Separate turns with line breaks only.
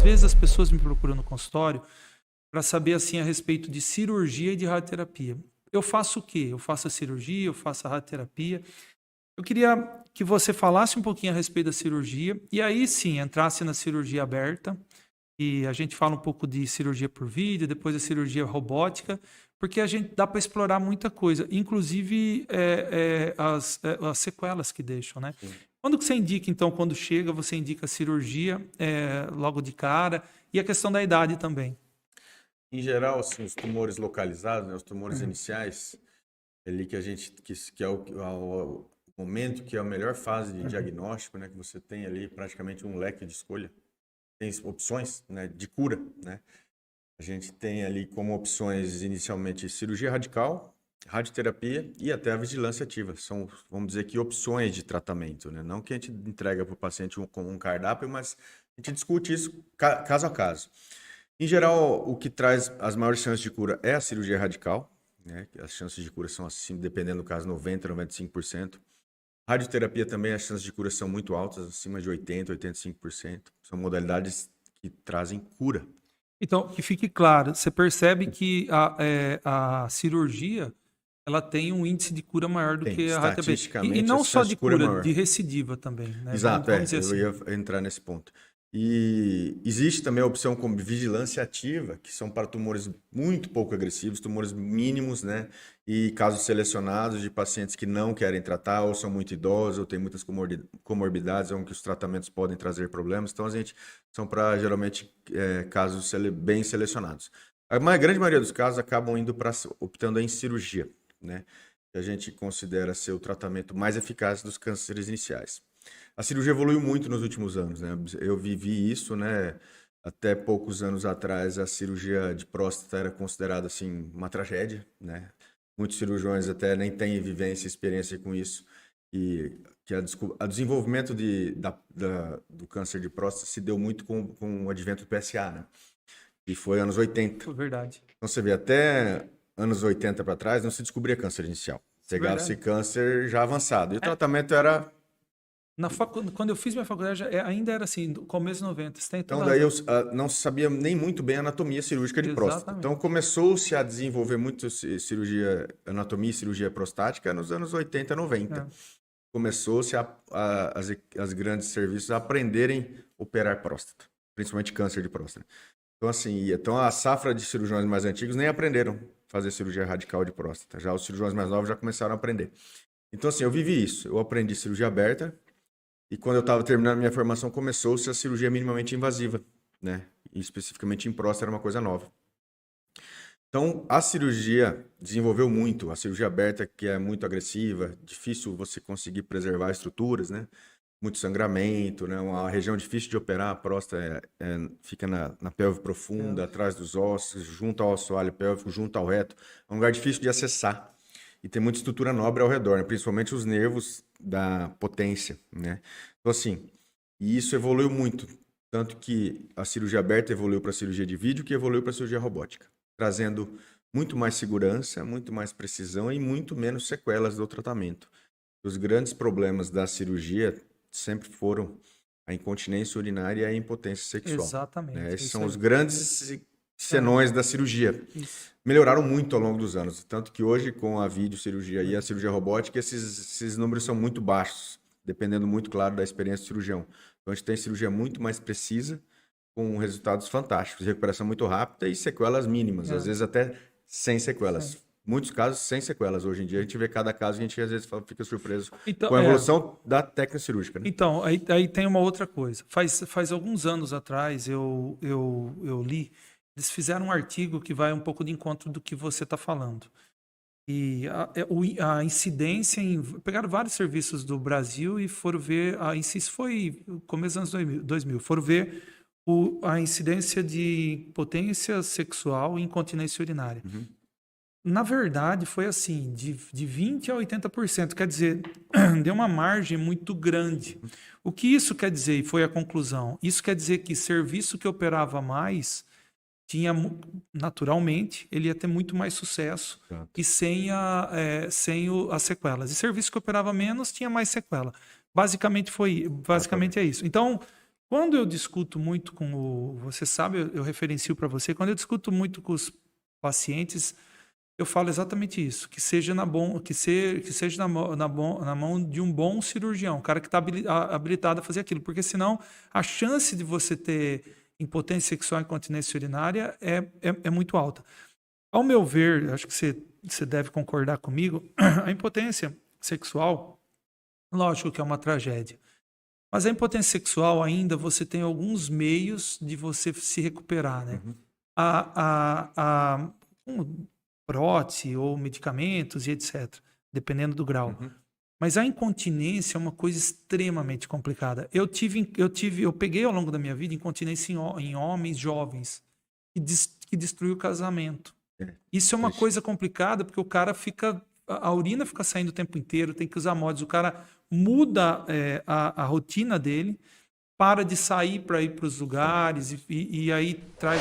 vezes as pessoas me procuram no consultório para saber assim a respeito de cirurgia e de radioterapia. Eu faço o quê? Eu faço a cirurgia, eu faço a radioterapia. Eu queria que você falasse um pouquinho a respeito da cirurgia e aí sim entrasse na cirurgia aberta e a gente fala um pouco de cirurgia por vídeo, depois a cirurgia robótica, porque a gente dá para explorar muita coisa, inclusive as sequelas que deixam, né?
Sim.
Quando que você indica, então, quando chega, você indica a cirurgia logo de cara e a questão da idade também.
Em geral, assim, os tumores localizados, né, os tumores
Uhum.
iniciais, ali que é o momento que é a melhor fase de diagnóstico, né, que você tem ali praticamente um leque de escolha, tem opções, né, de cura, né? A gente tem ali como opções inicialmente cirurgia radical, radioterapia e até a vigilância ativa. São, vamos dizer que opções de tratamento, né? Não que a gente entrega para o paciente como um cardápio, mas a gente discute isso caso a caso. Em geral, o que traz as maiores chances de cura é a cirurgia radical, né? As chances de cura são, assim, dependendo do caso, 90%, 95%. Radioterapia também, as chances de cura são muito altas, acima de 80%, 85%. São modalidades que trazem cura.
Então, que fique claro, você percebe que a cirurgia ela tem um índice de cura maior do
Tem,
que a radioterapia. E
estatisticamente, a
não só
chance
de
de cura é
cura,
maior.
de recidiva também, né? Vamos,
Exato,
vamos dizer
eu
assim.
ia entrar nesse ponto. E existe também a opção como vigilância ativa, que são para tumores muito pouco agressivos, tumores mínimos, né? E casos selecionados de pacientes que não querem tratar, ou são muito idosos, ou têm muitas comorbidades, onde os tratamentos podem trazer problemas. Então, são para, geralmente, casos bem selecionados. A grande maioria dos casos acabam optando em cirurgia, né? Que a gente considera ser o tratamento mais eficaz dos cânceres iniciais. A cirurgia evoluiu muito nos últimos anos, né? Eu vivi isso, né? Até poucos anos atrás, a cirurgia de próstata era considerada, assim, uma tragédia, né? Muitos cirurgiões até nem têm vivência e experiência com isso. E que o desenvolvimento do câncer de próstata se deu muito com o advento do PSA, né? E foi anos 80.
É verdade.
Então, você vê, até anos 80 para trás, não se descobria câncer inicial. Pegava-se câncer já avançado. E o tratamento era...
Quando eu fiz minha faculdade, ainda era assim, do começo de 90. Você tem
Então,
toda a
daí
razão.
não se sabia nem muito bem a anatomia cirúrgica de próstata. Então,
Exatamente.
começou-se a desenvolver muito anatomia e cirurgia prostática nos anos 80, 90.
É.
Começou-se as grandes serviços a aprenderem a operar próstata, principalmente câncer de próstata. Então, assim, então a safra de cirurgiões mais antigos nem aprenderam a fazer cirurgia radical de próstata. Já os cirurgiões mais novos já começaram a aprender. Então, assim, eu vivi isso. Eu aprendi cirurgia aberta, e quando eu estava terminando minha formação, começou-se a cirurgia minimamente invasiva, né? E especificamente em próstata era uma coisa nova. Então, a cirurgia desenvolveu muito. A cirurgia aberta, que é muito agressiva, difícil você conseguir preservar estruturas, né? Muito sangramento, né? Uma região difícil de operar. A próstata fica na pelve profunda, atrás dos ossos, junto ao assoalho pélvico, junto ao reto. É um lugar difícil de acessar. E tem muita estrutura nobre ao redor, né? Principalmente os nervos da potência, né? Então, assim, e isso evoluiu muito. Tanto que a cirurgia aberta evoluiu para a cirurgia de vídeo, que evoluiu para a cirurgia robótica, trazendo muito mais segurança, muito mais precisão e muito menos sequelas do tratamento. Os grandes problemas da cirurgia sempre foram a incontinência urinária e a impotência sexual, né?
Exatamente.
Esses
Isso
são
aí.
os grandes senões da cirurgia.
Isso.
Melhoraram muito ao longo dos anos, tanto que hoje, com a videocirurgia e a cirurgia robótica, esses números são muito baixos, dependendo muito, claro, da experiência do cirurgião. Então, a gente tem cirurgia muito mais precisa, com resultados fantásticos, recuperação muito rápida e sequelas mínimas, às vezes até sem sequelas.
Sim.
Muitos casos sem sequelas. Hoje em dia, a gente vê cada caso e a gente às vezes fica surpreso
Então,
com a evolução da técnica cirúrgica, né?
Então, aí tem uma outra coisa. Faz alguns anos atrás eu li, eles fizeram um artigo que vai um pouco de encontro do que você está falando. E a incidência pegaram vários serviços do Brasil e foram ver, isso foi no começo dos anos 2000, foram ver a incidência de potência sexual e incontinência urinária.
Uhum.
Na verdade, foi assim, de 20% a 80%. Quer dizer, deu uma margem muito grande. O que isso quer dizer, e foi a conclusão? Isso quer dizer que serviço que operava mais, tinha, naturalmente, ele ia ter muito mais sucesso
Exato.
e sem as sequelas. E serviço que operava menos, tinha mais sequela. Basicamente é isso. Então, Quando eu discuto muito você sabe, eu referencio para você, quando eu discuto muito com os pacientes, eu falo exatamente isso, que seja na mão de um bom cirurgião, um cara que está habilitado a fazer aquilo, porque senão a chance de você ter impotência sexual e incontinência urinária é muito alta. Ao meu ver, acho que você deve concordar comigo, a impotência sexual, lógico que é uma tragédia, mas a impotência sexual ainda você tem alguns meios de você se recuperar, né? Prótese ou medicamentos e etc., dependendo do grau. Mas a incontinência é uma coisa extremamente complicada. Eu peguei ao longo da minha vida incontinência em homens jovens que destruiu o casamento. Isso é uma coisa complicada porque o cara a urina fica saindo o tempo inteiro, tem que usar mods, o cara muda a rotina dele, para de sair para ir para os lugares e aí traz